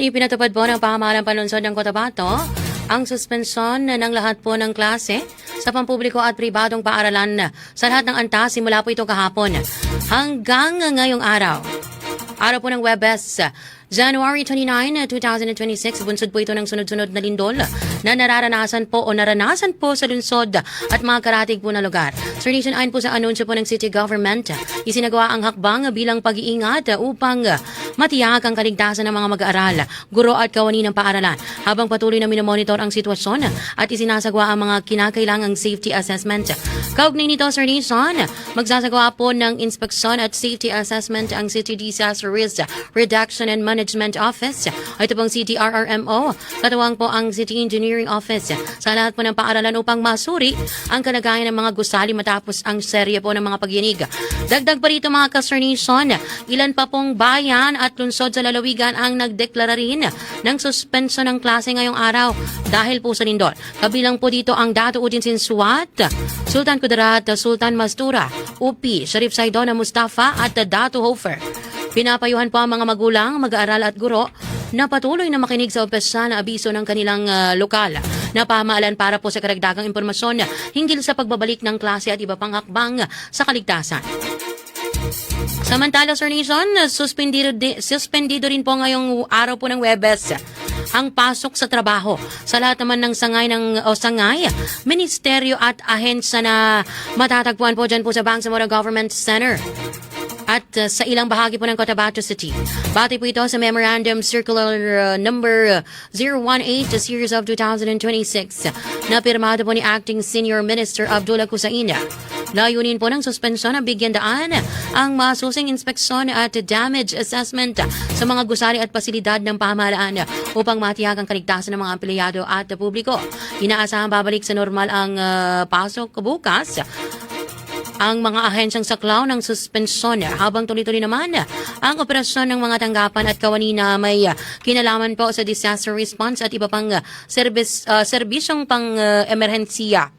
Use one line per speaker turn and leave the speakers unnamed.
Ipinatupad po ng pamahalang panunsod ng Cotabato ang suspensyon ng lahat po ng klase sa pampubliko at pribadong paaralan sa lahat ng antas simula po ito kahapon hanggang ngayong araw. Araw po ng Webes, January 29, 2026, bunsod po ito ng sunod-sunod na lindol na naranasan po sa lungsod at mga karatig po na lugar. Sir Nation, ayon po sa anunsyo po ng City Government, isinagawa ang hakbang bilang pag-iingat upang matiyak ang kaligtasan ng mga mag-aaral, guro at kawani ng paaralan habang patuloy na minomonitor ang sitwasyon at isinasagawa ang mga kinakailangang safety assessment. Kaugnay nito, Sir Nation, magsasagawa po ng inspeksyon at safety assessment ang City Disaster Risk Reduction and Management Office. Ito pong CTRRMO, katuwang po ang City Engineering Office sa lahat po ng paaralan upang masuri ang kalagayan ng mga gusali matapos ang serye po ng mga pagyinig. Dagdag pa rito mga ka-Sir Nation, ilan pa pong bayan at lungsod sa lalawigan ang nagdeklara rin ng suspenso ng klase ngayong araw dahil po sa lindol. Kabilang po dito ang Dato Udin Sinsuat, Sultan Kudarat, Sultan Mastura, Upi, Sharif Saidona Mustafa at Dato Hofer. Pinapayuhan po ang mga magulang, mag-aaral at guro na patuloy na makinig sa opisyal na abiso ng kanilang lokal na pamahalaan para po sa karagdagang impormasyon hinggil sa pagbabalik ng klase at iba pang hakbang sa kaligtasan. Samantala, Sir Nation, suspendido rin po ngayong araw po ng Webes ang pasok sa trabaho sa lahat naman ng sangay, ministeryo at ahensya na matatagpuan po dyan po sa Bangsamoro Government Center at sa ilang bahagi po ng Cotabato City. Batay po ito sa Memorandum Circular number 018 series of 2026 na pirmado po ni Acting Senior Minister Abdullah Kusaina. Layunin po ng suspensyon na bigyan daan ang masusing inspeksyon at damage assessment sa mga gusali at pasilidad ng pamahalaan upang matiyak ang kaligtasan ng mga empleyado at publiko. Inaasahan babalik sa normal ang pasok bukas ang mga ahensyang saklaw ng suspensyon habang tuloy-tuloy naman ang operasyon ng mga tanggapan at kawani na may kinalaman po sa disaster response at iba pang serbisyong pang-emerhensiya.